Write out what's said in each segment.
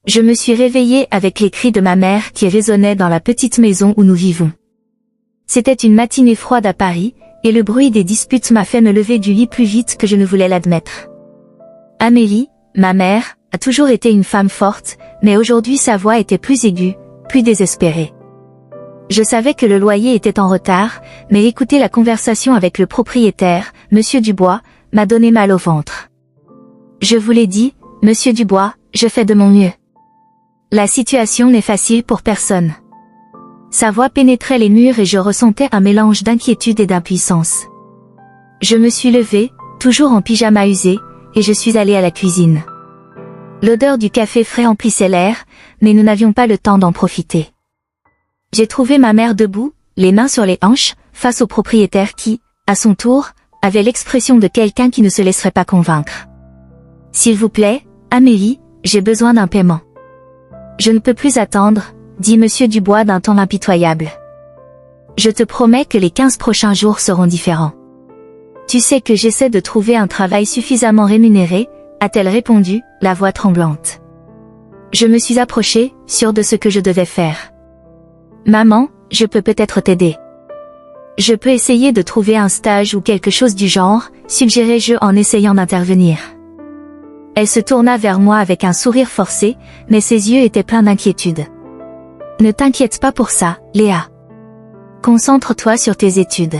Je me suis réveillée avec les cris de ma mère qui résonnaient dans la petite maison où nous vivons. C'était une matinée froide à Paris, et le bruit des disputes m'a fait me lever du lit plus vite que je ne voulais l'admettre. Amélie, ma mère, a toujours été une femme forte, mais aujourd'hui sa voix était plus aiguë, plus désespérée. Je savais que le loyer était en retard, mais écouter la conversation avec le propriétaire, Monsieur Dubois, m'a donné mal au ventre. Je vous l'ai dit, Monsieur Dubois, je fais de mon mieux. La situation n'est facile pour personne. Sa voix pénétrait les murs et je ressentais un mélange d'inquiétude et d'impuissance. Je me suis levée, toujours en pyjama usé, et je suis allée à la cuisine. L'odeur du café frais emplissait l'air, mais nous n'avions pas le temps d'en profiter. J'ai trouvé ma mère debout, les mains sur les hanches, face au propriétaire qui, à son tour, avait l'expression de quelqu'un qui ne se laisserait pas convaincre. « S'il vous plaît, Amélie, j'ai besoin d'un paiement. »« Je ne peux plus attendre, » dit Monsieur Dubois d'un ton impitoyable. « Je te promets que les 15 prochains jours seront différents. »« Tu sais que j'essaie de trouver un travail suffisamment rémunéré, » a-t-elle répondu, la voix tremblante. Je me suis approchée, sûre de ce que je devais faire. « Maman, je peux peut-être t'aider. Je peux essayer de trouver un stage ou quelque chose du genre, suggérai-je en essayant d'intervenir. » Elle se tourna vers moi avec un sourire forcé, mais ses yeux étaient pleins d'inquiétude. « Ne t'inquiète pas pour ça, Léa. Concentre-toi sur tes études.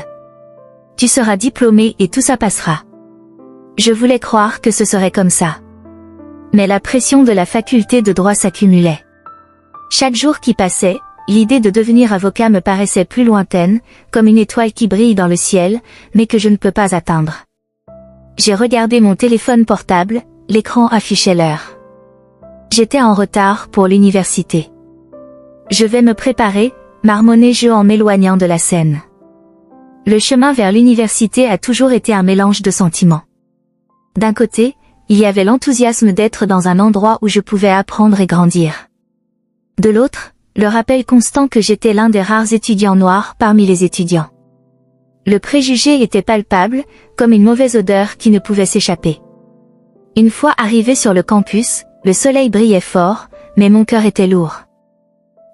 Tu seras diplômée et tout ça passera. » Je voulais croire que ce serait comme ça. Mais la pression de la faculté de droit s'accumulait. Chaque jour qui passait, l'idée de devenir avocat me paraissait plus lointaine, comme une étoile qui brille dans le ciel, mais que je ne peux pas atteindre. J'ai regardé mon téléphone portable, l'écran affichait l'heure. J'étais en retard pour l'université. Je vais me préparer, marmonnai-je en m'éloignant de la scène. Le chemin vers l'université a toujours été un mélange de sentiments. D'un côté, il y avait l'enthousiasme d'être dans un endroit où je pouvais apprendre et grandir. De l'autre, le rappel constant que j'étais l'un des rares étudiants noirs parmi les étudiants. Le préjugé était palpable, comme une mauvaise odeur qui ne pouvait s'échapper. Une fois arrivé sur le campus, le soleil brillait fort, mais mon cœur était lourd.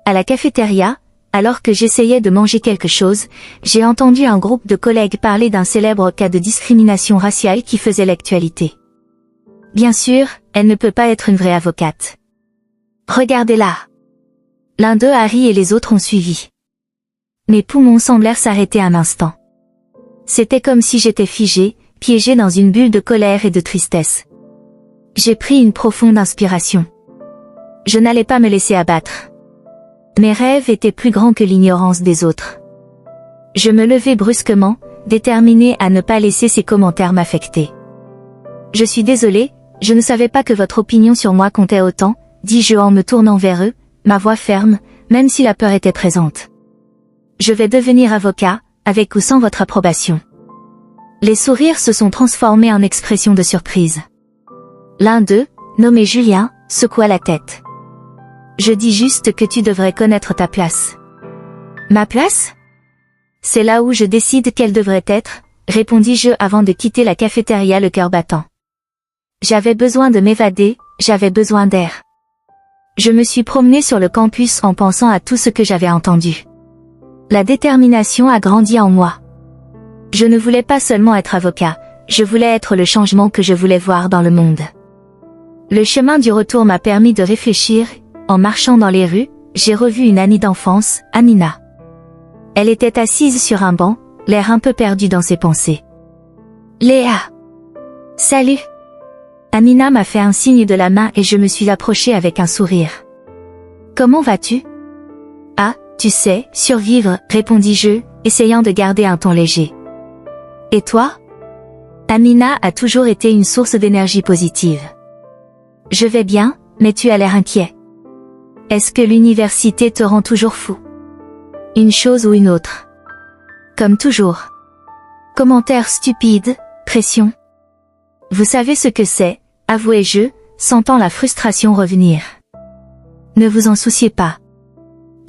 À la cafétéria, alors que j'essayais de manger quelque chose, j'ai entendu un groupe de collègues parler d'un célèbre cas de discrimination raciale qui faisait l'actualité. Bien sûr, elle ne peut pas être une vraie avocate. Regardez-la. L'un d'eux a ri et les autres ont suivi. Mes poumons semblèrent s'arrêter un instant. C'était comme si j'étais figée, piégée dans une bulle de colère et de tristesse. J'ai pris une profonde inspiration. Je n'allais pas me laisser abattre. Mes rêves étaient plus grands que l'ignorance des autres. Je me levai brusquement, déterminée à ne pas laisser ces commentaires m'affecter. « Je suis désolée, je ne savais pas que votre opinion sur moi comptait autant, » dis-je en me tournant vers eux, ma voix ferme, même si la peur était présente. « Je vais devenir avocat, avec ou sans votre approbation. » Les sourires se sont transformés en expressions de surprise. L'un d'eux, nommé Julien, secoua la tête. Je dis juste que tu devrais connaître ta place. Ma place? C'est là où je décide quelle devrait être, répondis-je avant de quitter la cafétéria le cœur battant. J'avais besoin de m'évader, j'avais besoin d'air. Je me suis promenée sur le campus en pensant à tout ce que j'avais entendu. La détermination a grandi en moi. Je ne voulais pas seulement être avocat, je voulais être le changement que je voulais voir dans le monde. Le chemin du retour m'a permis de réfléchir. En marchant dans les rues, j'ai revu une amie d'enfance, Amina. Elle était assise sur un banc, l'air un peu perdu dans ses pensées. « Léa !»« Salut !» Amina m'a fait un signe de la main et je me suis approchée avec un sourire. « Comment vas-tu ?»« Ah, tu sais, survivre, » répondis-je, essayant de garder un ton léger. « Et toi ?» Amina a toujours été une source d'énergie positive. « Je vais bien, mais tu as l'air inquiet. Est-ce que l'université te rend toujours fou? Une chose ou une autre? Comme toujours. Commentaires stupides, pression. Vous savez ce que c'est, avouai-je, sentant la frustration revenir. Ne vous en souciez pas.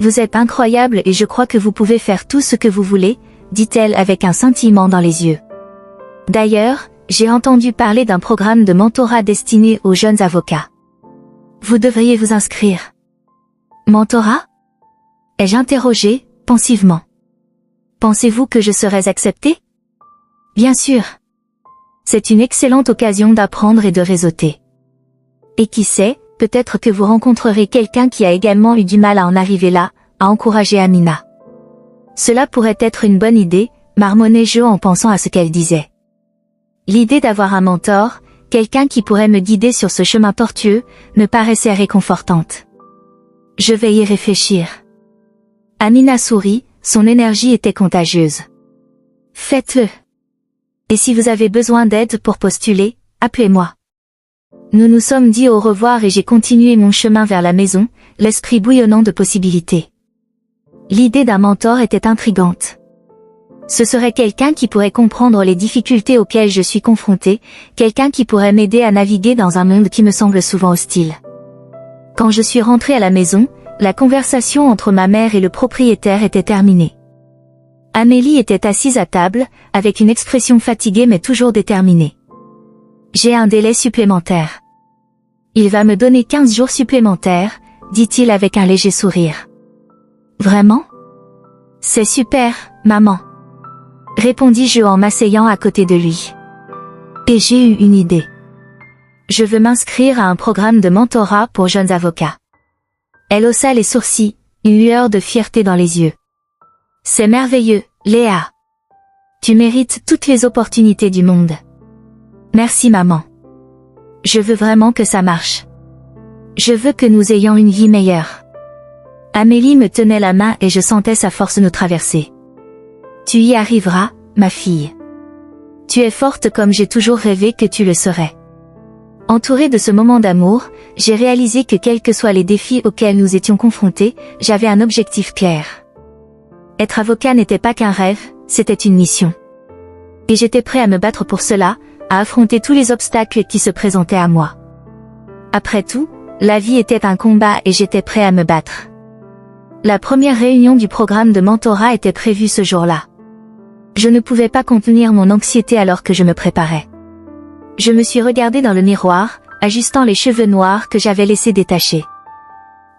Vous êtes incroyable et je crois que vous pouvez faire tout ce que vous voulez, dit-elle avec un scintillement dans les yeux. D'ailleurs, j'ai entendu parler d'un programme de mentorat destiné aux jeunes avocats. Vous devriez vous inscrire. Mentorat? Ai-je interrogé, pensivement. Pensez-vous que je serais acceptée? Bien sûr. C'est une excellente occasion d'apprendre et de réseauter. Et qui sait, peut-être que vous rencontrerez quelqu'un qui a également eu du mal à en arriver là, a encouragé Amina. Cela pourrait être une bonne idée, marmonnait Jo en pensant à ce qu'elle disait. L'idée d'avoir un mentor, quelqu'un qui pourrait me guider sur ce chemin tortueux, me paraissait réconfortante. Je vais y réfléchir. Amina sourit, son énergie était contagieuse. Faites-le. Et si vous avez besoin d'aide pour postuler, appelez-moi. Nous nous sommes dit au revoir et j'ai continué mon chemin vers la maison, l'esprit bouillonnant de possibilités. L'idée d'un mentor était intrigante. Ce serait quelqu'un qui pourrait comprendre les difficultés auxquelles je suis confrontée, quelqu'un qui pourrait m'aider à naviguer dans un monde qui me semble souvent hostile. Quand je suis rentrée à la maison, la conversation entre ma mère et le propriétaire était terminée. Amélie était assise à table, avec une expression fatiguée mais toujours déterminée. J'ai un délai supplémentaire. Il va me donner 15 jours supplémentaires, dit-il avec un léger sourire. Vraiment? C'est super, maman. Répondis-je en m'asseyant à côté de lui. Et j'ai eu une idée. Je veux m'inscrire à un programme de mentorat pour jeunes avocats. Elle haussa les sourcils, une lueur de fierté dans les yeux. C'est merveilleux, Léa. Tu mérites toutes les opportunités du monde. Merci maman. Je veux vraiment que ça marche. Je veux que nous ayons une vie meilleure. Amélie me tenait la main et je sentais sa force nous traverser. Tu y arriveras, ma fille. Tu es forte comme j'ai toujours rêvé que tu le serais. Entourée de ce moment d'amour, j'ai réalisé que quels que soient les défis auxquels nous étions confrontés, j'avais un objectif clair. Être avocat n'était pas qu'un rêve, c'était une mission. Et j'étais prêt à me battre pour cela, à affronter tous les obstacles qui se présentaient à moi. Après tout, la vie était un combat et j'étais prêt à me battre. La première réunion du programme de mentorat était prévue ce jour-là. Je ne pouvais pas contenir mon anxiété alors que je me préparais. Je me suis regardée dans le miroir, ajustant les cheveux noirs que j'avais laissés détachés.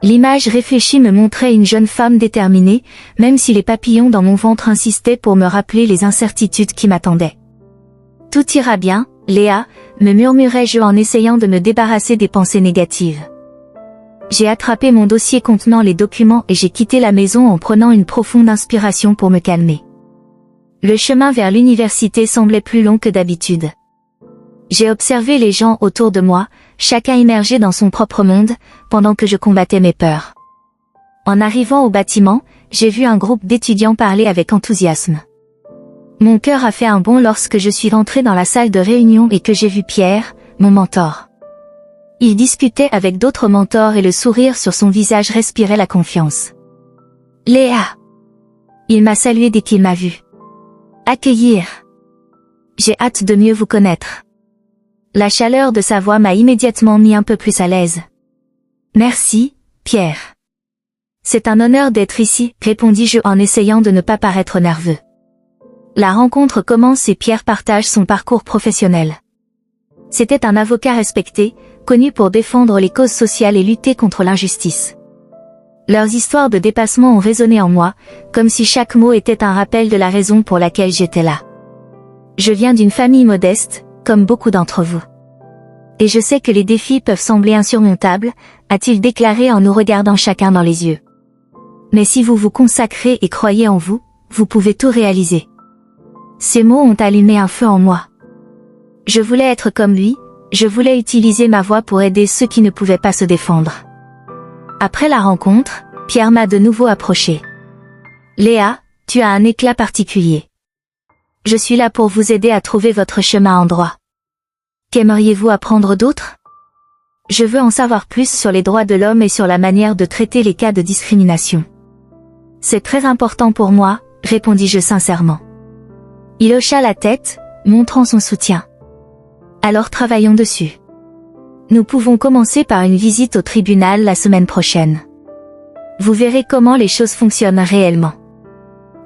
L'image réfléchie me montrait une jeune femme déterminée, même si les papillons dans mon ventre insistaient pour me rappeler les incertitudes qui m'attendaient. Tout ira bien, Léa, me murmurai-je en essayant de me débarrasser des pensées négatives. J'ai attrapé mon dossier contenant les documents et j'ai quitté la maison en prenant une profonde inspiration pour me calmer. Le chemin vers l'université semblait plus long que d'habitude. J'ai observé les gens autour de moi, chacun immergé dans son propre monde, pendant que je combattais mes peurs. En arrivant au bâtiment, j'ai vu un groupe d'étudiants parler avec enthousiasme. Mon cœur a fait un bond lorsque je suis rentrée dans la salle de réunion et que j'ai vu Pierre, mon mentor. Il discutait avec d'autres mentors et le sourire sur son visage respirait la confiance. Léa. Il m'a salué dès qu'il m'a vu. Accueillir. J'ai hâte de mieux vous connaître. La chaleur de sa voix m'a immédiatement mis un peu plus à l'aise. Merci, Pierre. C'est un honneur d'être ici, répondis-je en essayant de ne pas paraître nerveux. La rencontre commence et Pierre partage son parcours professionnel. C'était un avocat respecté, connu pour défendre les causes sociales et lutter contre l'injustice. Leurs histoires de dépassement ont résonné en moi, comme si chaque mot était un rappel de la raison pour laquelle j'étais là. Je viens d'une famille modeste, comme beaucoup d'entre vous. Et je sais que les défis peuvent sembler insurmontables, a-t-il déclaré en nous regardant chacun dans les yeux. Mais si vous vous consacrez et croyez en vous, vous pouvez tout réaliser. Ces mots ont allumé un feu en moi. Je voulais être comme lui, je voulais utiliser ma voix pour aider ceux qui ne pouvaient pas se défendre. Après la rencontre, Pierre m'a de nouveau approché. Léa, tu as un éclat particulier. Je suis là pour vous aider à trouver votre chemin en droit. Qu'aimeriez-vous apprendre d'autre? Je veux en savoir plus sur les droits de l'homme et sur la manière de traiter les cas de discrimination. C'est très important pour moi, répondis-je sincèrement. Il hocha la tête, montrant son soutien. Alors travaillons dessus. Nous pouvons commencer par une visite au tribunal la semaine prochaine. Vous verrez comment les choses fonctionnent réellement.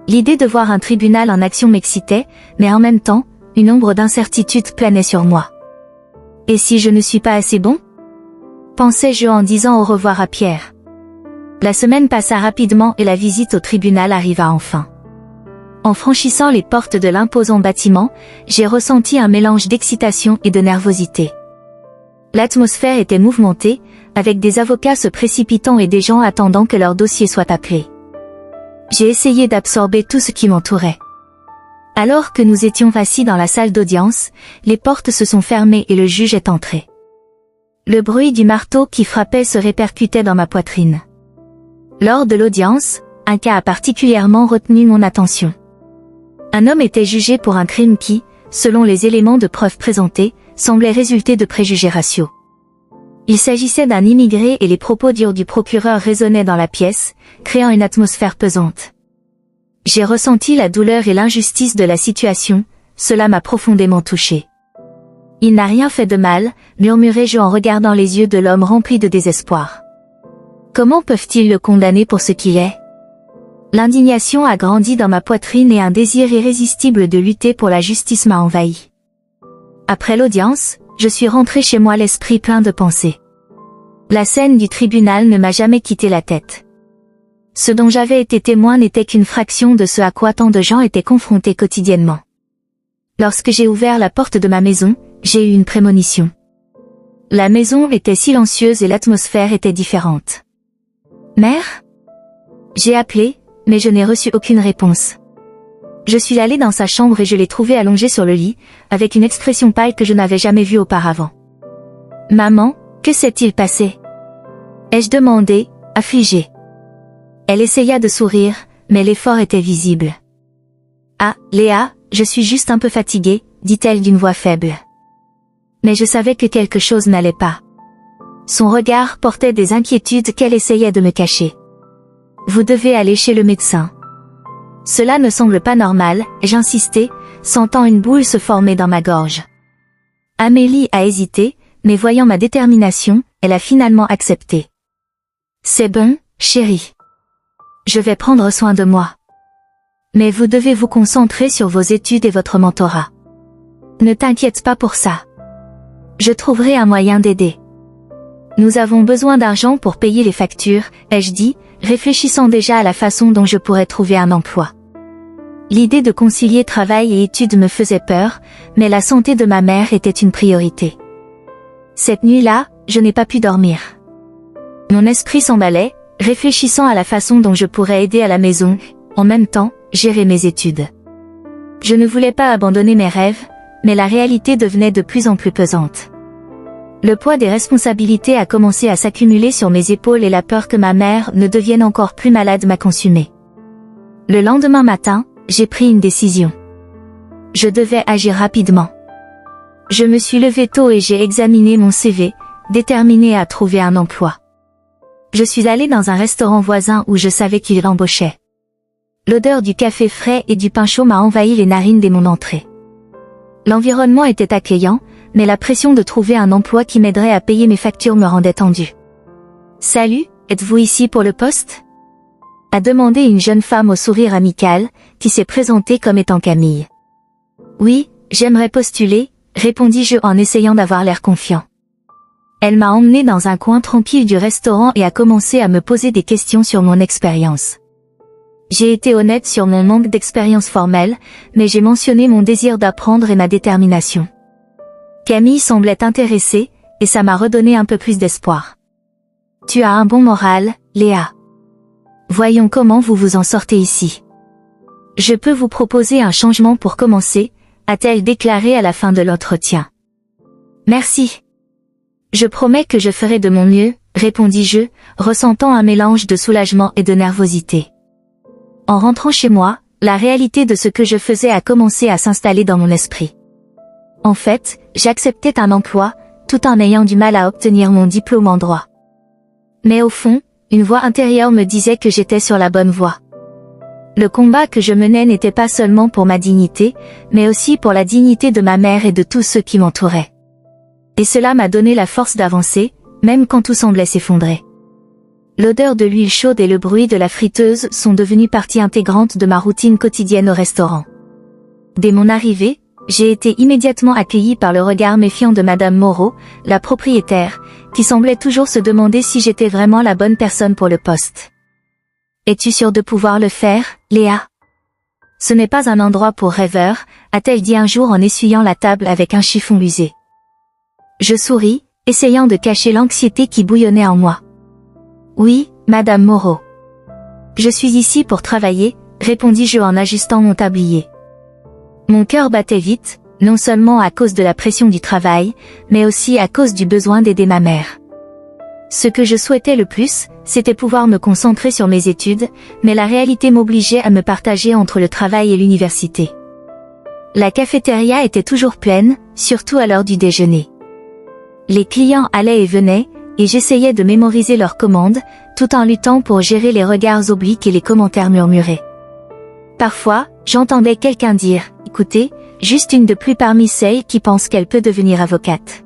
L'idée de voir un tribunal en action m'excitait, mais en même temps, une ombre d'incertitude planait sur moi. Et si je ne suis pas assez bon? pensais-je en disant au revoir à Pierre. La semaine passa rapidement et la visite au tribunal arriva enfin. En franchissant les portes de l'imposant bâtiment, j'ai ressenti un mélange d'excitation et de nervosité. L'atmosphère était mouvementée, avec des avocats se précipitant et des gens attendant que leur dossier soit appelé. J'ai essayé d'absorber tout ce qui m'entourait. Alors que nous étions assis dans la salle d'audience, les portes se sont fermées et le juge est entré. Le bruit du marteau qui frappait se répercutait dans ma poitrine. Lors de l'audience, un cas a particulièrement retenu mon attention. Un homme était jugé pour un crime qui, selon les éléments de preuve présentés, semblait résulter de préjugés raciaux. Il s'agissait d'un immigré et les propos durs du procureur résonnaient dans la pièce, créant une atmosphère pesante. J'ai ressenti la douleur et l'injustice de la situation, cela m'a profondément touché. Il n'a rien fait de mal, murmurai-je en regardant les yeux de l'homme rempli de désespoir. Comment peuvent-ils le condamner pour ce qu'il est? L'indignation a grandi dans ma poitrine et un désir irrésistible de lutter pour la justice m'a envahi. Après l'audience, je suis rentré chez moi l'esprit plein de pensées. La scène du tribunal ne m'a jamais quitté la tête. Ce dont j'avais été témoin n'était qu'une fraction de ce à quoi tant de gens étaient confrontés quotidiennement. Lorsque j'ai ouvert la porte de ma maison, j'ai eu une prémonition. La maison était silencieuse et l'atmosphère était différente. Mère? J'ai appelé, mais je n'ai reçu aucune réponse. Je suis allée dans sa chambre et je l'ai trouvée allongée sur le lit, avec une expression pâle que je n'avais jamais vue auparavant. Maman, que s'est-il passé? Ai-je demandé, affligée. Elle essaya de sourire, mais l'effort était visible. Ah, Léa, je suis juste un peu fatiguée, dit-elle d'une voix faible. Mais je savais que quelque chose n'allait pas. Son regard portait des inquiétudes qu'elle essayait de me cacher. Vous devez aller chez le médecin. Cela ne semble pas normal, j'insistais, sentant une boule se former dans ma gorge. Amélie a hésité, mais voyant ma détermination, elle a finalement accepté. C'est bon, chérie. Je vais prendre soin de moi. Mais vous devez vous concentrer sur vos études et votre mentorat. Ne t'inquiète pas pour ça. Je trouverai un moyen d'aider. Nous avons besoin d'argent pour payer les factures, ai-je dit, réfléchissant déjà à la façon dont je pourrais trouver un emploi. L'idée de concilier travail et études me faisait peur, mais la santé de ma mère était une priorité. Cette nuit-là, je n'ai pas pu dormir. Mon esprit s'emballait, réfléchissant à la façon dont je pourrais aider à la maison, en même temps, gérer mes études. Je ne voulais pas abandonner mes rêves, mais la réalité devenait de plus en plus pesante. Le poids des responsabilités a commencé à s'accumuler sur mes épaules et la peur que ma mère ne devienne encore plus malade m'a consumée. Le lendemain matin, j'ai pris une décision. Je devais agir rapidement. Je me suis levée tôt et j'ai examiné mon CV, déterminée à trouver un emploi. Je suis allée dans un restaurant voisin où je savais qu'il embauchait. L'odeur du café frais et du pain chaud m'a envahi les narines dès mon entrée. L'environnement était accueillant, mais la pression de trouver un emploi qui m'aiderait à payer mes factures me rendait tendue. « Salut, êtes-vous ici pour le poste ?» a demandé une jeune femme au sourire amical, qui s'est présentée comme étant Camille. « Oui, j'aimerais postuler, répondis-je en essayant d'avoir l'air confiant. Elle m'a emmené dans un coin tranquille du restaurant et a commencé à me poser des questions sur mon expérience. J'ai été honnête sur mon manque d'expérience formelle, mais j'ai mentionné mon désir d'apprendre et ma détermination. Camille semblait intéressée, et ça m'a redonné un peu plus d'espoir. « Tu as un bon moral, Léa. Voyons comment vous vous en sortez ici. Je peux vous proposer un changement pour commencer, a-t-elle déclaré à la fin de l'entretien. Merci. Je promets que je ferai de mon mieux, répondis-je, ressentant un mélange de soulagement et de nervosité. En rentrant chez moi, la réalité de ce que je faisais a commencé à s'installer dans mon esprit. En fait, j'acceptais un emploi, tout en ayant du mal à obtenir mon diplôme en droit. Mais au fond, une voix intérieure me disait que j'étais sur la bonne voie. Le combat que je menais n'était pas seulement pour ma dignité, mais aussi pour la dignité de ma mère et de tous ceux qui m'entouraient. Et cela m'a donné la force d'avancer, même quand tout semblait s'effondrer. L'odeur de l'huile chaude et le bruit de la friteuse sont devenus partie intégrante de ma routine quotidienne au restaurant. Dès mon arrivée, j'ai été immédiatement accueillie par le regard méfiant de Madame Moreau, la propriétaire, qui semblait toujours se demander si j'étais vraiment la bonne personne pour le poste. Es-tu sûre de pouvoir le faire, Léa? Ce n'est pas un endroit pour rêveurs, a-t-elle dit un jour en essuyant la table avec un chiffon usé. Je souris, essayant de cacher l'anxiété qui bouillonnait en moi. Oui, Madame Moreau. Je suis ici pour travailler, répondis-je en ajustant mon tablier. Mon cœur battait vite, non seulement à cause de la pression du travail, mais aussi à cause du besoin d'aider ma mère. Ce que je souhaitais le plus, c'était pouvoir me concentrer sur mes études, mais la réalité m'obligeait à me partager entre le travail et l'université. La cafétéria était toujours pleine, surtout à l'heure du déjeuner. Les clients allaient et venaient, et j'essayais de mémoriser leurs commandes, tout en luttant pour gérer les regards obliques et les commentaires murmurés. Parfois, j'entendais quelqu'un dire « Écoutez, juste une de plus parmi celles qui pensent qu'elle peut devenir avocate. »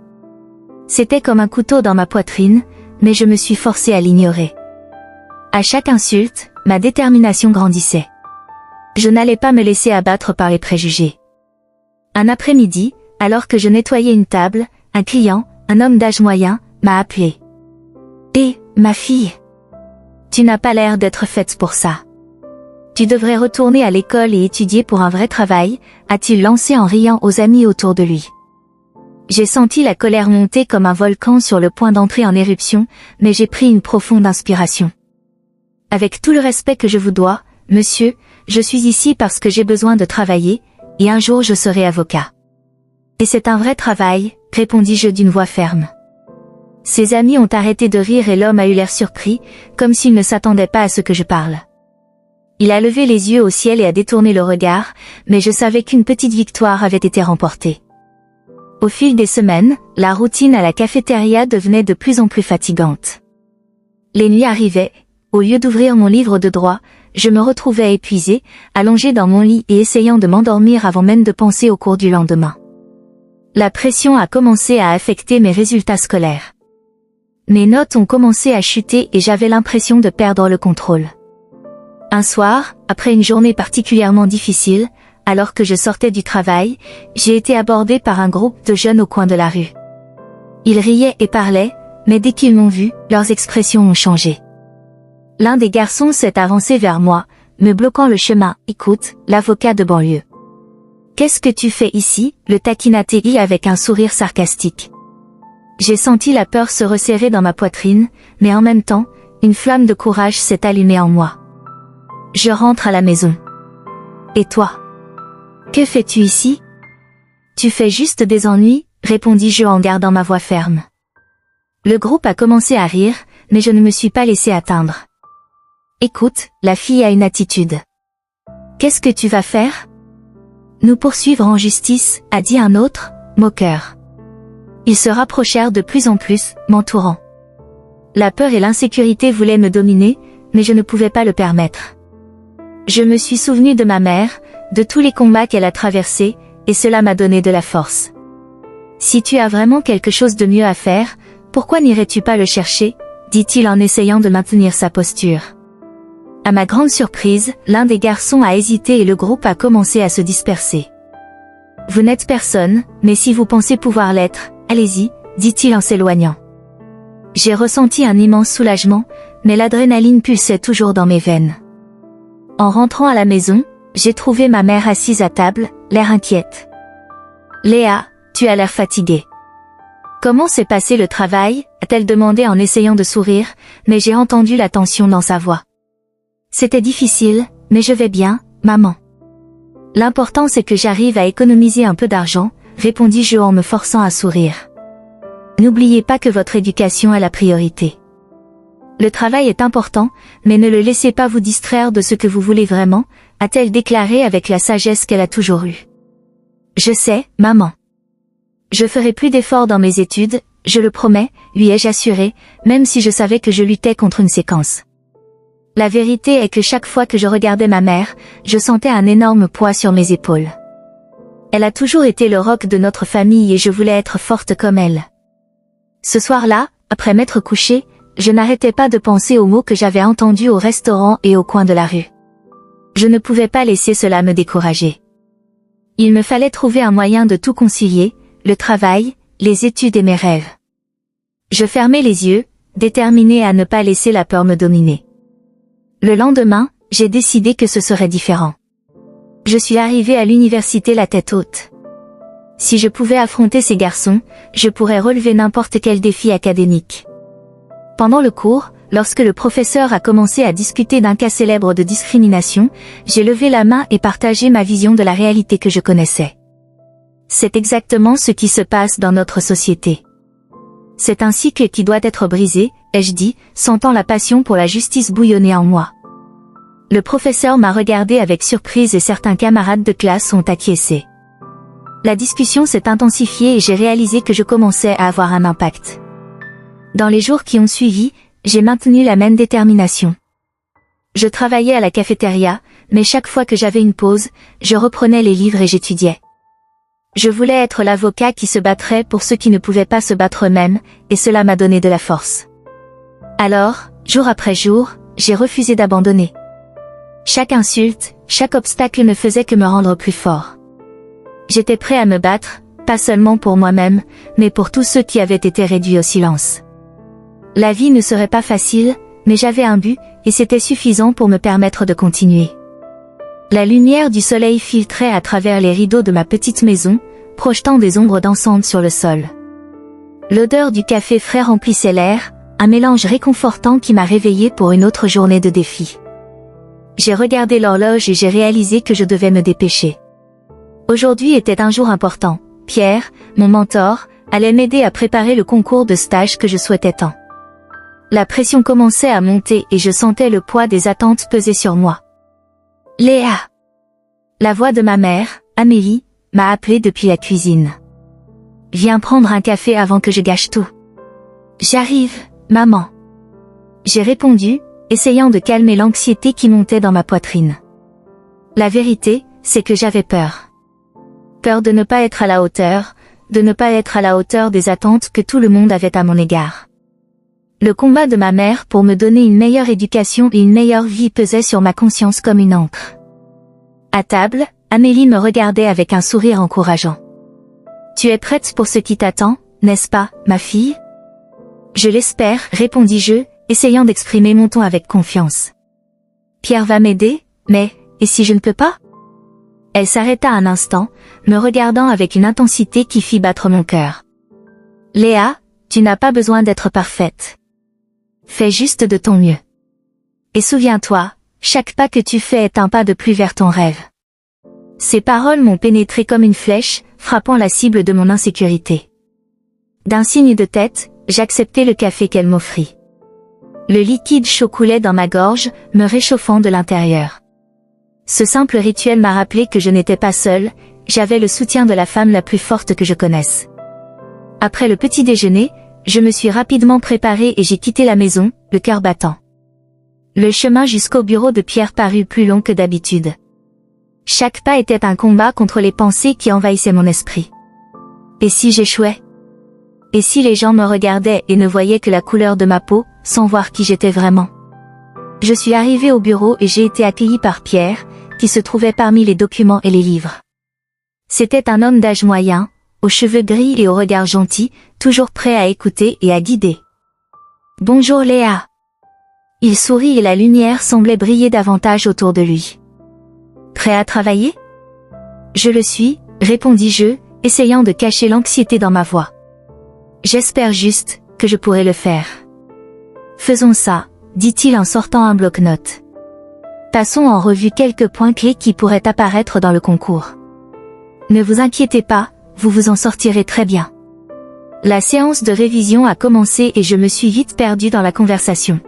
C'était comme un couteau dans ma poitrine, mais je me suis forcée à l'ignorer. À chaque insulte, ma détermination grandissait. Je n'allais pas me laisser abattre par les préjugés. Un après-midi, alors que je nettoyais une table, un client, un homme d'âge moyen, m'a appelé. « Hé, ma fille. Tu n'as pas l'air d'être faite pour ça. Tu devrais retourner à l'école et étudier pour un vrai travail, a-t-il lancé en riant aux amis autour de lui. J'ai senti la colère monter comme un volcan sur le point d'entrer en éruption, mais j'ai pris une profonde inspiration. Avec tout le respect que je vous dois, monsieur, je suis ici parce que j'ai besoin de travailler, et un jour je serai avocat. Et c'est un vrai travail, répondis-je d'une voix ferme. Ses amis ont arrêté de rire et l'homme a eu l'air surpris, comme s'il ne s'attendait pas à ce que je parle. Il a levé les yeux au ciel et a détourné le regard, mais je savais qu'une petite victoire avait été remportée. Au fil des semaines, la routine à la cafétéria devenait de plus en plus fatigante. Les nuits arrivaient, au lieu d'ouvrir mon livre de droit, je me retrouvais épuisée, allongée dans mon lit et essayant de m'endormir avant même de penser au cours du lendemain. La pression a commencé à affecter mes résultats scolaires. Mes notes ont commencé à chuter et j'avais l'impression de perdre le contrôle. Un soir, après une journée particulièrement difficile, alors que je sortais du travail, j'ai été abordée par un groupe de jeunes au coin de la rue. Ils riaient et parlaient, mais dès qu'ils m'ont vu, leurs expressions ont changé. L'un des garçons s'est avancé vers moi, me bloquant le chemin. « Écoute, l'avocat de banlieue. Qu'est-ce que tu fais ici ?» le taquina-t-il avec un sourire sarcastique. J'ai senti la peur se resserrer dans ma poitrine, mais en même temps, une flamme de courage s'est allumée en moi. Je rentre à la maison. Et toi? Que fais-tu ici? Tu fais juste des ennuis, répondis-je en gardant ma voix ferme. Le groupe a commencé à rire, mais je ne me suis pas laissé atteindre. Écoute, la fille a une attitude. Qu'est-ce que tu vas faire? Nous poursuivre en justice, a dit un autre, moqueur. Ils se rapprochèrent de plus en plus, m'entourant. La peur et l'insécurité voulaient me dominer, mais je ne pouvais pas le permettre. Je me suis souvenu de ma mère, de tous les combats qu'elle a traversés, et cela m'a donné de la force. Si tu as vraiment quelque chose de mieux à faire, pourquoi n'irais-tu pas le chercher, dit-il en essayant de maintenir sa posture. À ma grande surprise, l'un des garçons a hésité et le groupe a commencé à se disperser. Vous n'êtes personne, mais si vous pensez pouvoir l'être, allez-y, dit-il en s'éloignant. J'ai ressenti un immense soulagement, mais l'adrénaline pulsait toujours dans mes veines. En rentrant à la maison, j'ai trouvé ma mère assise à table, l'air inquiète. « Léa, tu as l'air fatiguée. Comment s'est passé le travail ?» a-t-elle demandé en essayant de sourire, mais j'ai entendu la tension dans sa voix. « C'était difficile, mais je vais bien, maman. L'important c'est que j'arrive à économiser un peu d'argent, répondis-je en me forçant à sourire. N'oubliez pas que votre éducation est la priorité. Le travail est important, mais ne le laissez pas vous distraire de ce que vous voulez vraiment, a-t-elle déclaré avec la sagesse qu'elle a toujours eue. Je sais, maman. Je ferai plus d'efforts dans mes études, je le promets, lui ai-je assuré, même si je savais que je luttais contre une séquence. La vérité est que chaque fois que je regardais ma mère, je sentais un énorme poids sur mes épaules. Elle a toujours été le roc de notre famille et je voulais être forte comme elle. Ce soir-là, après m'être couchée, je n'arrêtais pas de penser aux mots que j'avais entendus au restaurant et au coin de la rue. Je ne pouvais pas laisser cela me décourager. Il me fallait trouver un moyen de tout concilier, le travail, les études et mes rêves. Je fermais les yeux, déterminée à ne pas laisser la peur me dominer. Le lendemain, j'ai décidé que ce serait différent. Je suis arrivée à l'université la tête haute. Si je pouvais affronter ces garçons, je pourrais relever n'importe quel défi académique. Pendant le cours, lorsque le professeur a commencé à discuter d'un cas célèbre de discrimination, j'ai levé la main et partagé ma vision de la réalité que je connaissais. C'est exactement ce qui se passe dans notre société. C'est un cycle qui doit être brisé, ai-je dit, sentant la passion pour la justice bouillonner en moi. Le professeur m'a regardé avec surprise et certains camarades de classe ont acquiescé. La discussion s'est intensifiée et j'ai réalisé que je commençais à avoir un impact. Dans les jours qui ont suivi, j'ai maintenu la même détermination. Je travaillais à la cafétéria, mais chaque fois que j'avais une pause, je reprenais les livres et j'étudiais. Je voulais être l'avocat qui se battrait pour ceux qui ne pouvaient pas se battre eux-mêmes, et cela m'a donné de la force. Alors, jour après jour, j'ai refusé d'abandonner. Chaque insulte, chaque obstacle ne faisait que me rendre plus fort. J'étais prêt à me battre, pas seulement pour moi-même, mais pour tous ceux qui avaient été réduits au silence. La vie ne serait pas facile, mais j'avais un but, et c'était suffisant pour me permettre de continuer. La lumière du soleil filtrait à travers les rideaux de ma petite maison, projetant des ombres dansantes sur le sol. L'odeur du café frais remplissait l'air, un mélange réconfortant qui m'a réveillée pour une autre journée de défi. J'ai regardé l'horloge et j'ai réalisé que je devais me dépêcher. Aujourd'hui était un jour important. Pierre, mon mentor, allait m'aider à préparer le concours de stage que je souhaitais tant. La pression commençait à monter et je sentais le poids des attentes peser sur moi. Léa! La voix de ma mère, Amélie, m'a appelée depuis la cuisine. Viens prendre un café avant que je gâche tout. J'arrive, maman. J'ai répondu, essayant de calmer l'anxiété qui montait dans ma poitrine. La vérité, c'est que j'avais peur. Peur de ne pas être à la hauteur, de ne pas être à la hauteur des attentes que tout le monde avait à mon égard. Le combat de ma mère pour me donner une meilleure éducation et une meilleure vie pesait sur ma conscience comme une encre. À table, Amélie me regardait avec un sourire encourageant. « Tu es prête pour ce qui t'attend, n'est-ce pas, ma fille ?» « Je l'espère, répondis-je, essayant d'exprimer mon ton avec confiance. « Pierre va m'aider, mais, et si je ne peux pas ?» Elle s'arrêta un instant, me regardant avec une intensité qui fit battre mon cœur. « Léa, tu n'as pas besoin d'être parfaite. Fais juste de ton mieux. Et souviens-toi, chaque pas que tu fais est un pas de plus vers ton rêve. » Ces paroles m'ont pénétré comme une flèche, frappant la cible de mon insécurité. D'un signe de tête, j'acceptai le café qu'elle m'offrit. Le liquide chaud coulait dans ma gorge, me réchauffant de l'intérieur. Ce simple rituel m'a rappelé que je n'étais pas seule, j'avais le soutien de la femme la plus forte que je connaisse. Après le petit déjeuner, je me suis rapidement préparée et j'ai quitté la maison, le cœur battant. Le chemin jusqu'au bureau de Pierre parut plus long que d'habitude. Chaque pas était un combat contre les pensées qui envahissaient mon esprit. Et si j'échouais ? Et si les gens me regardaient et ne voyaient que la couleur de ma peau, sans voir qui j'étais vraiment ? Je suis arrivée au bureau et j'ai été accueillie par Pierre, qui se trouvait parmi les documents et les livres. C'était un homme d'âge moyen, aux cheveux gris et au regard gentil, toujours prêt à écouter et à guider. « Bonjour Léa !» Il sourit et la lumière semblait briller davantage autour de lui. « Prêt à travailler ?»« Je le suis, » répondis-je, essayant de cacher l'anxiété dans ma voix. « J'espère juste que je pourrai le faire. »« Faisons ça, » dit-il en sortant un bloc-notes. « Passons en revue quelques points clés qui pourraient apparaître dans le concours. Ne vous inquiétez pas, vous vous en sortirez très bien. » La séance de révision a commencé et je me suis vite perdue dans la conversation.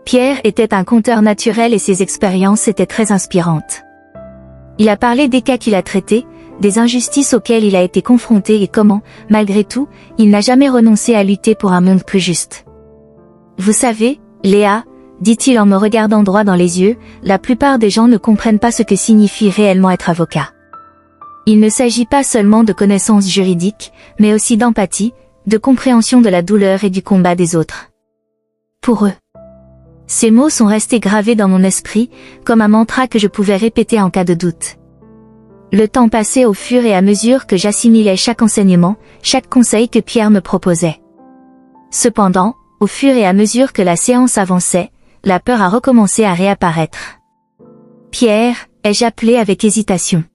Pierre était un conteur naturel et ses expériences étaient très inspirantes. Il a parlé des cas qu'il a traités, des injustices auxquelles il a été confronté et comment, malgré tout, il n'a jamais renoncé à lutter pour un monde plus juste. « Vous savez, Léa, » dit-il en me regardant droit dans les yeux, « la plupart des gens ne comprennent pas ce que signifie réellement être avocat. Il ne s'agit pas seulement de connaissances juridiques, mais aussi d'empathie, de compréhension de la douleur et du combat des autres. » Pour eux. Ces mots sont restés gravés dans mon esprit, comme un mantra que je pouvais répéter en cas de doute. Le temps passait au fur et à mesure que j'assimilais chaque enseignement, chaque conseil que Pierre me proposait. Cependant, au fur et à mesure que la séance avançait, la peur a recommencé à réapparaître. Pierre, ai-je appelé avec hésitation.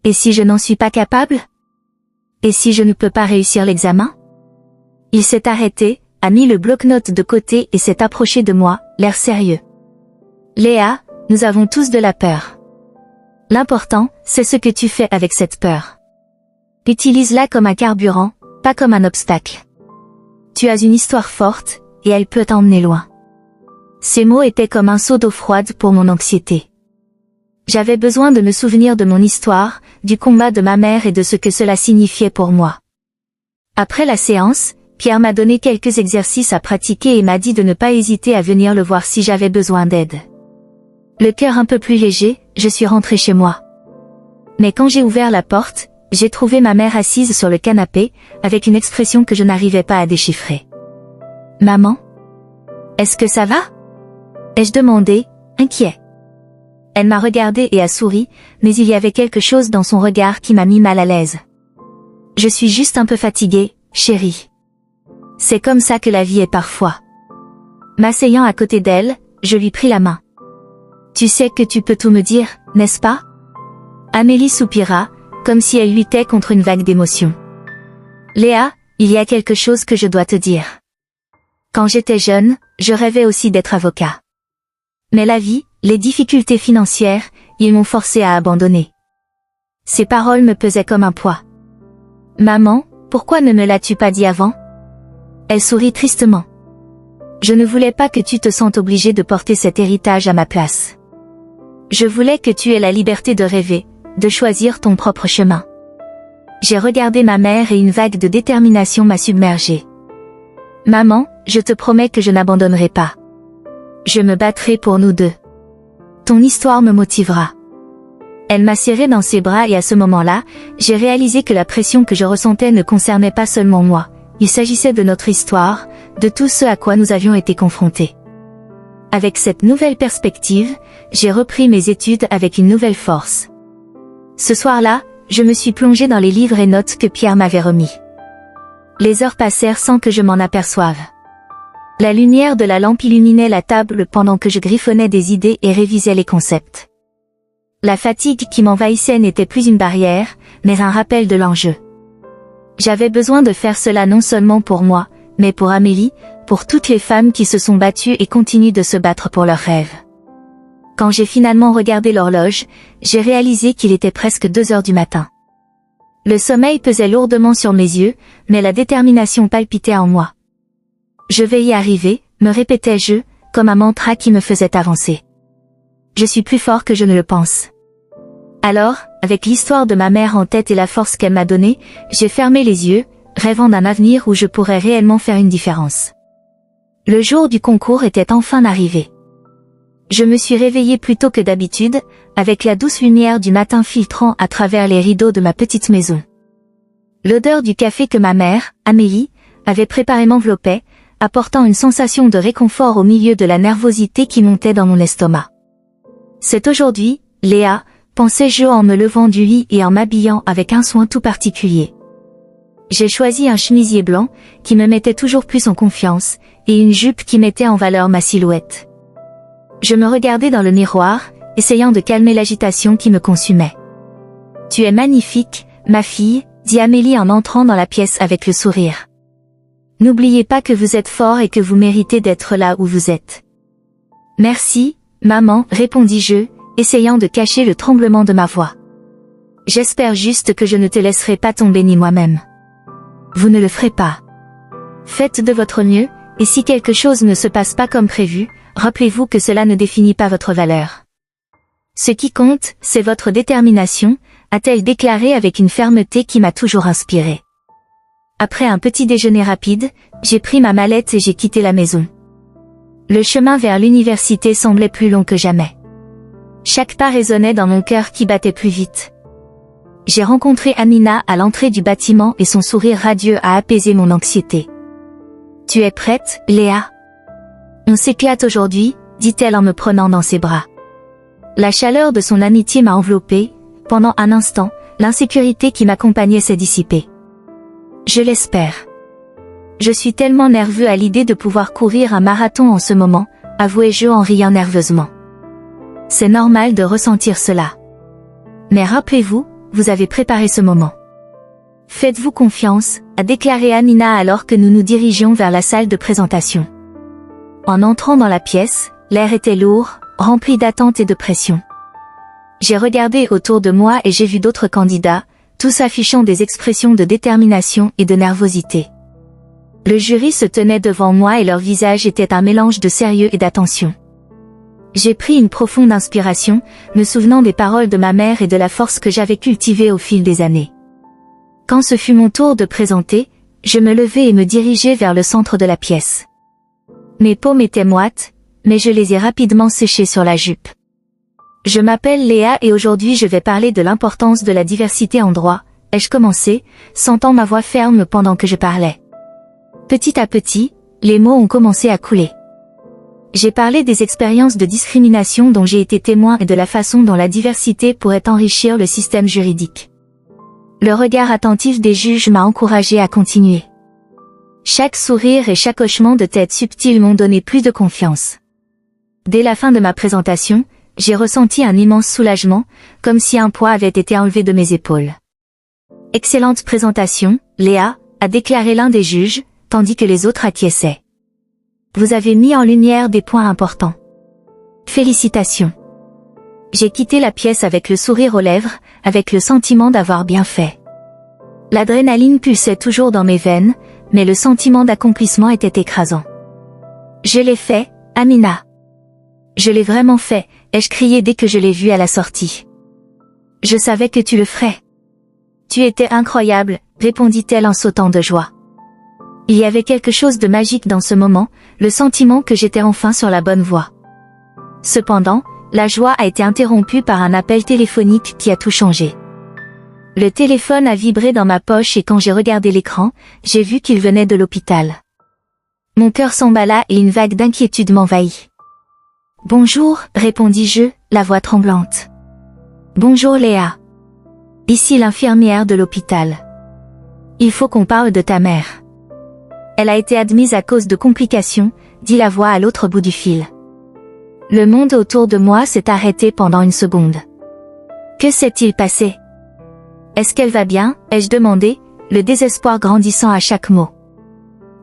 Et si je n'en suis pas capable? Et si je ne peux pas réussir l'examen? Il s'est arrêté, a mis le bloc-notes de côté et s'est approché de moi, l'air sérieux. Léa, nous avons tous de la peur. L'important, c'est ce que tu fais avec cette peur. Utilise-la comme un carburant, pas comme un obstacle. Tu as une histoire forte, et elle peut t'emmener loin. Ces mots étaient comme un seau d'eau froide pour mon anxiété. J'avais besoin de me souvenir de mon histoire, du combat de ma mère et de ce que cela signifiait pour moi. Après la séance, Pierre m'a donné quelques exercices à pratiquer et m'a dit de ne pas hésiter à venir le voir si j'avais besoin d'aide. Le cœur un peu plus léger, je suis rentrée chez moi. Mais quand j'ai ouvert la porte, j'ai trouvé ma mère assise sur le canapé, avec une expression que je n'arrivais pas à déchiffrer. « Maman? Est-ce que ça va ?» ai-je demandé, inquiet. Elle m'a regardé et a souri, mais il y avait quelque chose dans son regard qui m'a mis mal à l'aise. « Je suis juste un peu fatiguée, chérie. C'est comme ça que la vie est parfois. » M'asseyant à côté d'elle, je lui pris la main. « Tu sais que tu peux tout me dire, n'est-ce pas ?» Amélie soupira, comme si elle luttait contre une vague d'émotions. « Léa, il y a quelque chose que je dois te dire. Quand j'étais jeune, je rêvais aussi d'être avocat. Mais la vie, les difficultés financières, ils m'ont forcé à abandonner. » Ces paroles me pesaient comme un poids. « Maman, pourquoi ne me l'as-tu pas dit avant ?» Elle sourit tristement. « Je ne voulais pas que tu te sentes obligée de porter cet héritage à ma place. Je voulais que tu aies la liberté de rêver, de choisir ton propre chemin. » J'ai regardé ma mère et une vague de détermination m'a submergée. « Maman, je te promets que je n'abandonnerai pas. Je me battrai pour nous deux. Ton histoire me motivera. » Elle m'a serré dans ses bras et à ce moment-là, j'ai réalisé que la pression que je ressentais ne concernait pas seulement moi. Il s'agissait de notre histoire, de tout ce à quoi nous avions été confrontés. Avec cette nouvelle perspective, j'ai repris mes études avec une nouvelle force. Ce soir-là, je me suis plongée dans les livres et notes que Pierre m'avait remis. Les heures passèrent sans que je m'en aperçoive. La lumière de la lampe illuminait la table pendant que je griffonnais des idées et révisais les concepts. La fatigue qui m'envahissait n'était plus une barrière, mais un rappel de l'enjeu. J'avais besoin de faire cela non seulement pour moi, mais pour Amélie, pour toutes les femmes qui se sont battues et continuent de se battre pour leurs rêves. Quand j'ai finalement regardé l'horloge, j'ai réalisé qu'il était presque 2 heures du matin. Le sommeil pesait lourdement sur mes yeux, mais la détermination palpitait en moi. Je vais y arriver, me répétais-je, comme un mantra qui me faisait avancer. Je suis plus fort que je ne le pense. Alors, avec l'histoire de ma mère en tête et la force qu'elle m'a donnée, j'ai fermé les yeux, rêvant d'un avenir où je pourrais réellement faire une différence. Le jour du concours était enfin arrivé. Je me suis réveillée plus tôt que d'habitude, avec la douce lumière du matin filtrant à travers les rideaux de ma petite maison. L'odeur du café que ma mère, Amélie, avait préparé m'enveloppait, apportant une sensation de réconfort au milieu de la nervosité qui montait dans mon estomac. C'est aujourd'hui, Léa, pensais-je en me levant du lit et en m'habillant avec un soin tout particulier. J'ai choisi un chemisier blanc, qui me mettait toujours plus en confiance, et une jupe qui mettait en valeur ma silhouette. Je me regardais dans le miroir, essayant de calmer l'agitation qui me consumait. « Tu es magnifique, ma fille », dit Amélie en entrant dans la pièce avec le sourire. « N'oubliez pas que vous êtes fort et que vous méritez d'être là où vous êtes. »« Merci, maman », répondis-je, essayant de cacher le tremblement de ma voix. « J'espère juste que je ne te laisserai pas tomber ni moi-même. » « Vous ne le ferez pas. Faites de votre mieux, et si quelque chose ne se passe pas comme prévu, rappelez-vous que cela ne définit pas votre valeur. Ce qui compte, c'est votre détermination, a-t-elle déclaré avec une fermeté qui m'a toujours inspirée. Après un petit déjeuner rapide, j'ai pris ma mallette et j'ai quitté la maison. Le chemin vers l'université semblait plus long que jamais. Chaque pas résonnait dans mon cœur qui battait plus vite. J'ai rencontré Amina à l'entrée du bâtiment et son sourire radieux a apaisé mon anxiété. « Tu es prête, Léa ? On s'éclate aujourd'hui, dit-elle en me prenant dans ses bras. La chaleur de son amitié m'a enveloppée, pendant un instant, l'insécurité qui m'accompagnait s'est dissipée. Je l'espère. Je suis tellement nerveux à l'idée de pouvoir courir un marathon en ce moment, avouai-je en riant nerveusement. C'est normal de ressentir cela. Mais rappelez-vous, vous avez préparé ce moment. Faites-vous confiance, a déclaré Amina alors que nous nous dirigions vers la salle de présentation. En entrant dans la pièce, l'air était lourd, rempli d'attente et de pression. J'ai regardé autour de moi et j'ai vu d'autres candidats, tous affichant des expressions de détermination et de nervosité. Le jury se tenait devant moi et leur visage était un mélange de sérieux et d'attention. J'ai pris une profonde inspiration, me souvenant des paroles de ma mère et de la force que j'avais cultivée au fil des années. Quand ce fut mon tour de présenter, je me levai et me dirigeai vers le centre de la pièce. Mes paumes étaient moites, mais je les ai rapidement séchées sur la jupe. Je m'appelle Léa et aujourd'hui je vais parler de l'importance de la diversité en droit, ai-je commencé, sentant ma voix ferme pendant que je parlais. Petit à petit, les mots ont commencé à couler. J'ai parlé des expériences de discrimination dont j'ai été témoin et de la façon dont la diversité pourrait enrichir le système juridique. Le regard attentif des juges m'a encouragé à continuer. Chaque sourire et chaque hochement de tête subtil m'ont donné plus de confiance. Dès la fin de ma présentation, j'ai ressenti un immense soulagement, comme si un poids avait été enlevé de mes épaules. Excellente présentation, Léa, a déclaré l'un des juges, tandis que les autres acquiesçaient. Vous avez mis en lumière des points importants. Félicitations. J'ai quitté la pièce avec le sourire aux lèvres, avec le sentiment d'avoir bien fait. L'adrénaline pulsait toujours dans mes veines, mais le sentiment d'accomplissement était écrasant. Je l'ai fait, Amina. Je l'ai vraiment fait, ai-je crié dès que je l'ai vue à la sortie. Je savais que tu le ferais. Tu étais incroyable, répondit-elle en sautant de joie. Il y avait quelque chose de magique dans ce moment, le sentiment que j'étais enfin sur la bonne voie. Cependant, la joie a été interrompue par un appel téléphonique qui a tout changé. Le téléphone a vibré dans ma poche et quand j'ai regardé l'écran, j'ai vu qu'il venait de l'hôpital. Mon cœur s'emballa et une vague d'inquiétude m'envahit. Bonjour, répondis-je, la voix tremblante. Bonjour Léa. Ici l'infirmière de l'hôpital. Il faut qu'on parle de ta mère. Elle a été admise à cause de complications, dit la voix à l'autre bout du fil. Le monde autour de moi s'est arrêté pendant une seconde. Que s'est-il passé? Est-ce qu'elle va bien? Ai-je demandé, le désespoir grandissant à chaque mot.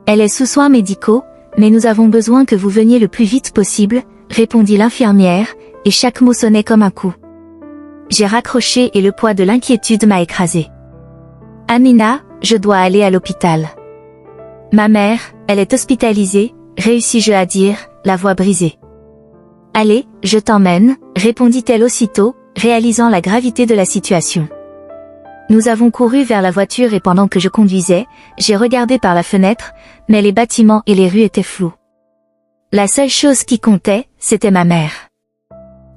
Elle est sous soins médicaux, mais nous avons besoin que vous veniez le plus vite possible, répondit l'infirmière, et chaque mot sonnait comme un coup. J'ai raccroché et le poids de l'inquiétude m'a écrasé. Amina, je dois aller à l'hôpital. Ma mère, elle est hospitalisée, réussis-je à dire, la voix brisée. Allez, je t'emmène, répondit-elle aussitôt, réalisant la gravité de la situation. Nous avons couru vers la voiture et pendant que je conduisais, j'ai regardé par la fenêtre, mais les bâtiments et les rues étaient flous. La seule chose qui comptait, c'était ma mère.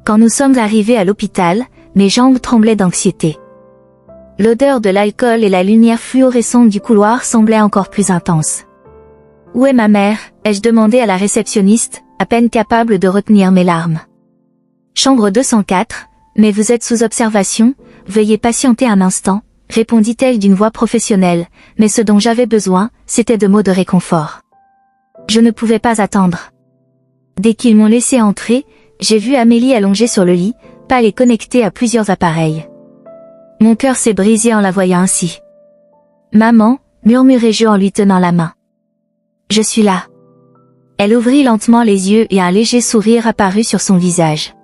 Quand nous sommes arrivés à l'hôpital, mes jambes tremblaient d'anxiété. L'odeur de l'alcool et la lumière fluorescente du couloir semblaient encore plus intenses. Où est ma mère? Ai-je demandé à la réceptionniste, à peine capable de retenir mes larmes. Chambre 204, mais vous êtes sous observation, veuillez patienter un instant, répondit-elle d'une voix professionnelle, mais ce dont j'avais besoin, c'était de mots de réconfort. Je ne pouvais pas attendre. Dès qu'ils m'ont laissé entrer, j'ai vu Amélie allongée sur le lit, pâle et connectée à plusieurs appareils. Mon cœur s'est brisé en la voyant ainsi. Maman, murmurai-je en lui tenant la main. Je suis là. Elle ouvrit lentement les yeux et un léger sourire apparut sur son visage.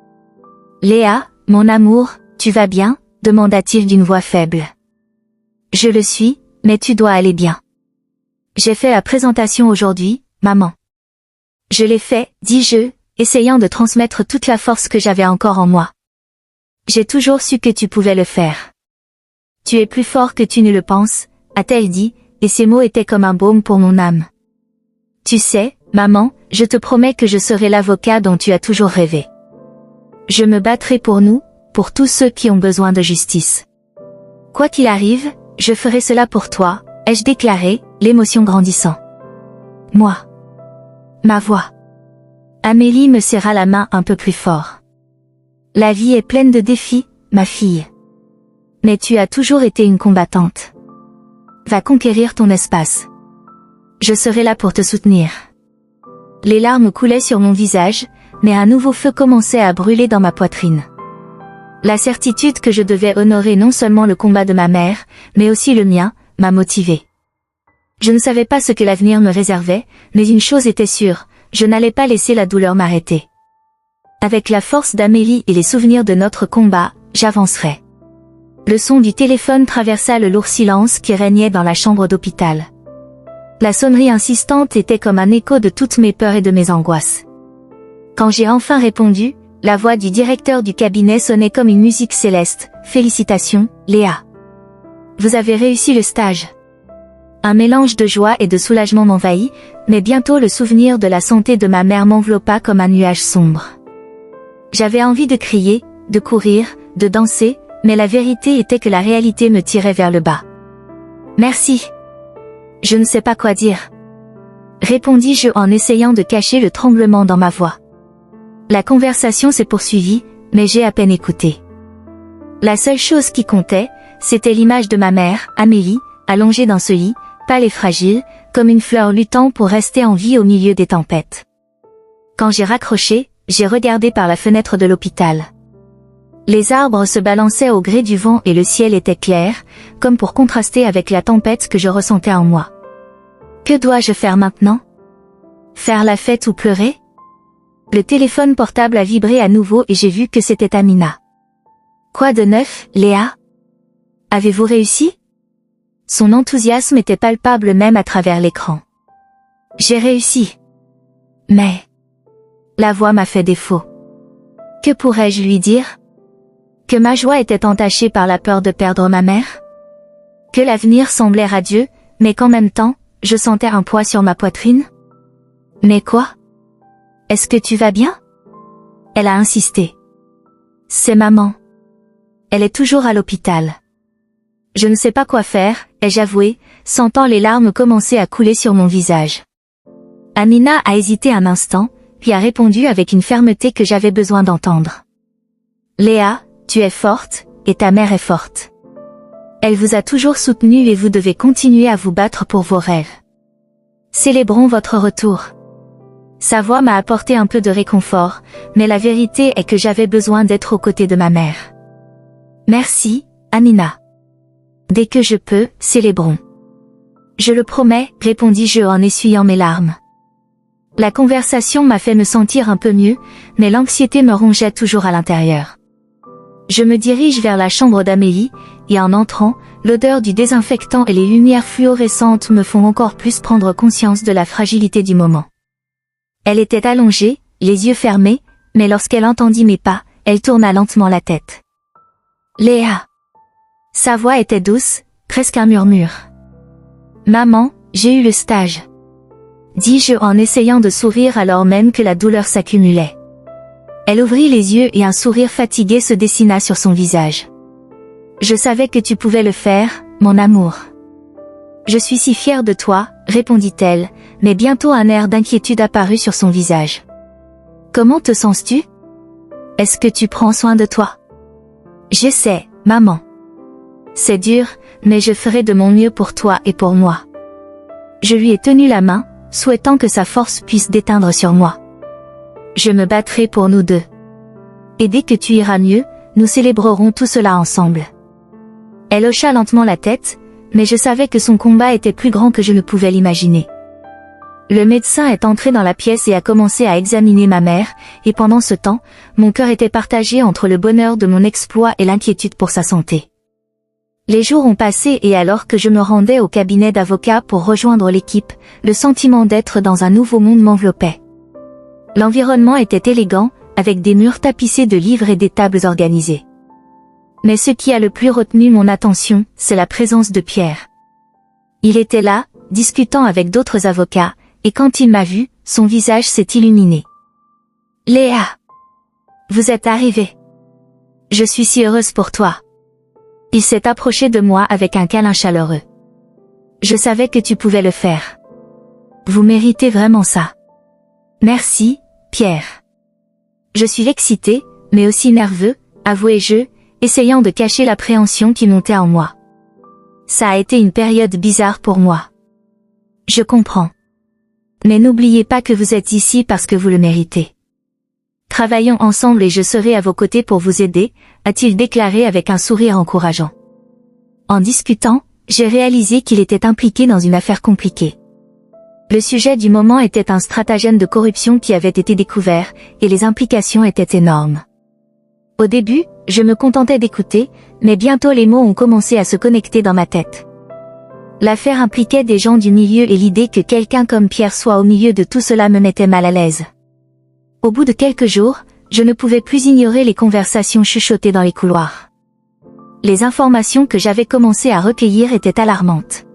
Léa, mon amour, tu vas bien? Demanda-t-il d'une voix faible. Je le suis, mais tu dois aller bien. J'ai fait la présentation aujourd'hui, maman. Je l'ai fait, dis-je, essayant de transmettre toute la force que j'avais encore en moi. J'ai toujours su que tu pouvais le faire. Tu es plus fort que tu ne le penses, a-t-elle dit, et ces mots étaient comme un baume pour mon âme. Tu sais, maman, je te promets que je serai l'avocat dont tu as toujours rêvé. Je me battrai pour nous, pour tous ceux qui ont besoin de justice. Quoi qu'il arrive, je ferai cela pour toi, ai-je déclaré, l'émotion grandissant. Moi. Ma voix. Amélie me serra la main un peu plus fort. La vie est pleine de défis, ma fille. Mais tu as toujours été une combattante. Va conquérir ton espace. Je serai là pour te soutenir. Les larmes coulaient sur mon visage, mais un nouveau feu commençait à brûler dans ma poitrine. La certitude que je devais honorer non seulement le combat de ma mère, mais aussi le mien, m'a motivée. Je ne savais pas ce que l'avenir me réservait, mais une chose était sûre, je n'allais pas laisser la douleur m'arrêter. Avec la force d'Amélie et les souvenirs de notre combat, j'avancerai. Le son du téléphone traversa le lourd silence qui régnait dans la chambre d'hôpital. La sonnerie insistante était comme un écho de toutes mes peurs et de mes angoisses. Quand j'ai enfin répondu, la voix du directeur du cabinet sonnait comme une musique céleste. « Félicitations, Léa. Vous avez réussi le stage. » Un mélange de joie et de soulagement m'envahit, mais bientôt le souvenir de la santé de ma mère m'enveloppa comme un nuage sombre. J'avais envie de crier, de courir, de danser, mais la vérité était que la réalité me tirait vers le bas. « Merci. Je ne sais pas quoi dire. » répondis-je en essayant de cacher le tremblement dans ma voix. La conversation s'est poursuivie, mais j'ai à peine écouté. La seule chose qui comptait, c'était l'image de ma mère, Amélie, allongée dans ce lit, pâle et fragile, comme une fleur luttant pour rester en vie au milieu des tempêtes. Quand j'ai raccroché, j'ai regardé par la fenêtre de l'hôpital. Les arbres se balançaient au gré du vent et le ciel était clair, comme pour contraster avec la tempête que je ressentais en moi. Que dois-je faire maintenant? Faire la fête ou pleurer? Le téléphone portable a vibré à nouveau et j'ai vu que c'était Amina. Quoi de neuf, Léa? Avez-vous réussi? Son enthousiasme était palpable même à travers l'écran. J'ai réussi. Mais... La voix m'a fait défaut. Que pourrais-je lui dire? Que ma joie était entachée par la peur de perdre ma mère? Que l'avenir semblait radieux, mais qu'en même temps, je sentais un poids sur ma poitrine? Mais quoi? Est-ce que tu vas bien? Elle a insisté. C'est maman. Elle est toujours à l'hôpital. Je ne sais pas quoi faire, ai-je avoué, sentant les larmes commencer à couler sur mon visage. Amina a hésité un instant, puis a répondu avec une fermeté que j'avais besoin d'entendre. Léa, tu es forte, et ta mère est forte. Elle vous a toujours soutenue et vous devez continuer à vous battre pour vos rêves. Célébrons votre retour. Sa voix m'a apporté un peu de réconfort, mais la vérité est que j'avais besoin d'être aux côtés de ma mère. Merci, Amina. Dès que je peux, célébrons. Je le promets, répondis-je en essuyant mes larmes. La conversation m'a fait me sentir un peu mieux, mais l'anxiété me rongeait toujours à l'intérieur. Je me dirige vers la chambre d'Amélie, et en entrant, l'odeur du désinfectant et les lumières fluorescentes me font encore plus prendre conscience de la fragilité du moment. Elle était allongée, les yeux fermés, mais lorsqu'elle entendit mes pas, elle tourna lentement la tête. Léa. Sa voix était douce, presque un murmure. Maman, j'ai eu le stage. Dis-je en essayant de sourire alors même que la douleur s'accumulait. Elle ouvrit les yeux et un sourire fatigué se dessina sur son visage. Je savais que tu pouvais le faire, mon amour. Je suis si fière de toi, répondit-elle, mais bientôt un air d'inquiétude apparut sur son visage. Comment te sens-tu? Est-ce que tu prends soin de toi? J'essaie, maman. C'est dur, mais je ferai de mon mieux pour toi et pour moi. Je lui ai tenu la main, souhaitant que sa force puisse déteindre sur moi. Je me battrai pour nous deux. Et dès que tu iras mieux, nous célébrerons tout cela ensemble. Elle hocha lentement la tête, mais je savais que son combat était plus grand que je ne pouvais l'imaginer. Le médecin est entré dans la pièce et a commencé à examiner ma mère, et pendant ce temps, mon cœur était partagé entre le bonheur de mon exploit et l'inquiétude pour sa santé. Les jours ont passé et alors que je me rendais au cabinet d'avocat pour rejoindre l'équipe, le sentiment d'être dans un nouveau monde m'enveloppait. L'environnement était élégant, avec des murs tapissés de livres et des tables organisées. Mais ce qui a le plus retenu mon attention, c'est la présence de Pierre. Il était là, discutant avec d'autres avocats, et quand il m'a vu, son visage s'est illuminé. « Léa! Vous êtes arrivée. Je suis si heureuse pour toi. » Il s'est approché de moi avec un câlin chaleureux. « Je savais que tu pouvais le faire. Vous méritez vraiment ça. » Merci, Pierre. Je suis excité, mais aussi nerveux, avouai-je, essayant de cacher l'appréhension qui montait en moi. Ça a été une période bizarre pour moi. Je comprends. Mais n'oubliez pas que vous êtes ici parce que vous le méritez. Travaillons ensemble et je serai à vos côtés pour vous aider, a-t-il déclaré avec un sourire encourageant. En discutant, j'ai réalisé qu'il était impliqué dans une affaire compliquée. Le sujet du moment était un stratagème de corruption qui avait été découvert, et les implications étaient énormes. Au début, je me contentais d'écouter, mais bientôt les mots ont commencé à se connecter dans ma tête. L'affaire impliquait des gens du milieu et l'idée que quelqu'un comme Pierre soit au milieu de tout cela me mettait mal à l'aise. Au bout de quelques jours, je ne pouvais plus ignorer les conversations chuchotées dans les couloirs. Les informations que j'avais commencé à recueillir étaient alarmantes.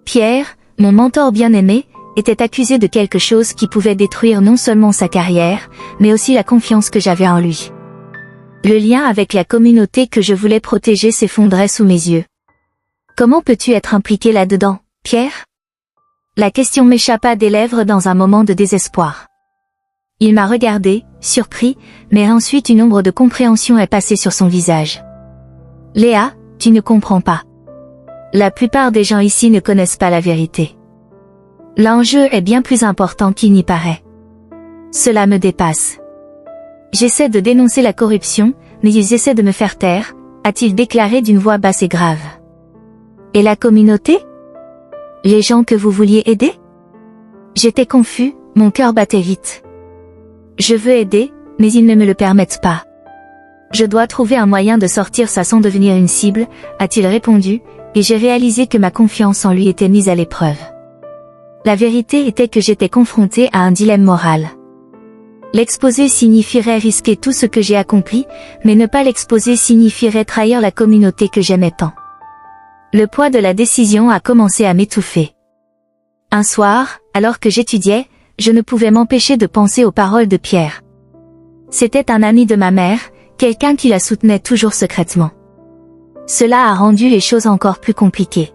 Pierre, mon mentor bien-aimé, était accusé de quelque chose qui pouvait détruire non seulement sa carrière, mais aussi la confiance que j'avais en lui. Le lien avec la communauté que je voulais protéger s'effondrait sous mes yeux. Comment peux-tu être impliqué là-dedans, Pierre? La question m'échappa des lèvres dans un moment de désespoir. Il m'a regardé, surpris, mais ensuite une ombre de compréhension est passée sur son visage. Léa, tu ne comprends pas. La plupart des gens ici ne connaissent pas la vérité. L'enjeu est bien plus important qu'il n'y paraît. Cela me dépasse. J'essaie de dénoncer la corruption, mais ils essaient de me faire taire, a-t-il déclaré d'une voix basse et grave. Et la communauté? Les gens que vous vouliez aider? J'étais confus, mon cœur battait vite. Je veux aider, mais ils ne me le permettent pas. Je dois trouver un moyen de sortir ça sans devenir une cible, a-t-il répondu, et j'ai réalisé que ma confiance en lui était mise à l'épreuve. La vérité était que j'étais confrontée à un dilemme moral. L'exposer signifierait risquer tout ce que j'ai accompli, mais ne pas l'exposer signifierait trahir la communauté que j'aimais tant. Le poids de la décision a commencé à m'étouffer. Un soir, alors que j'étudiais, je ne pouvais m'empêcher de penser aux paroles de Pierre. C'était un ami de ma mère, quelqu'un qui la soutenait toujours secrètement. Cela a rendu les choses encore plus compliquées.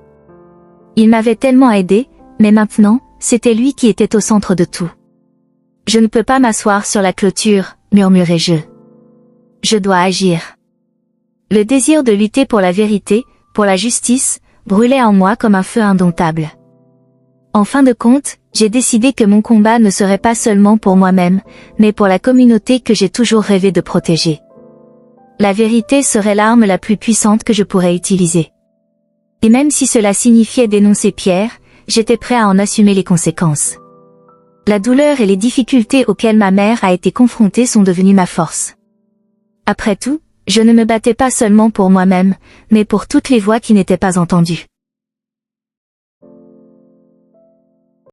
Il m'avait tellement aidé, mais maintenant, c'était lui qui était au centre de tout. Je ne peux pas m'asseoir sur la clôture, murmurai-je. Je dois agir. Le désir de lutter pour la vérité, pour la justice, brûlait en moi comme un feu indomptable. En fin de compte, j'ai décidé que mon combat ne serait pas seulement pour moi-même, mais pour la communauté que j'ai toujours rêvé de protéger. La vérité serait l'arme la plus puissante que je pourrais utiliser. Et même si cela signifiait dénoncer Pierre, j'étais prêt à en assumer les conséquences. La douleur et les difficultés auxquelles ma mère a été confrontée sont devenues ma force. Après tout, je ne me battais pas seulement pour moi-même, mais pour toutes les voix qui n'étaient pas entendues.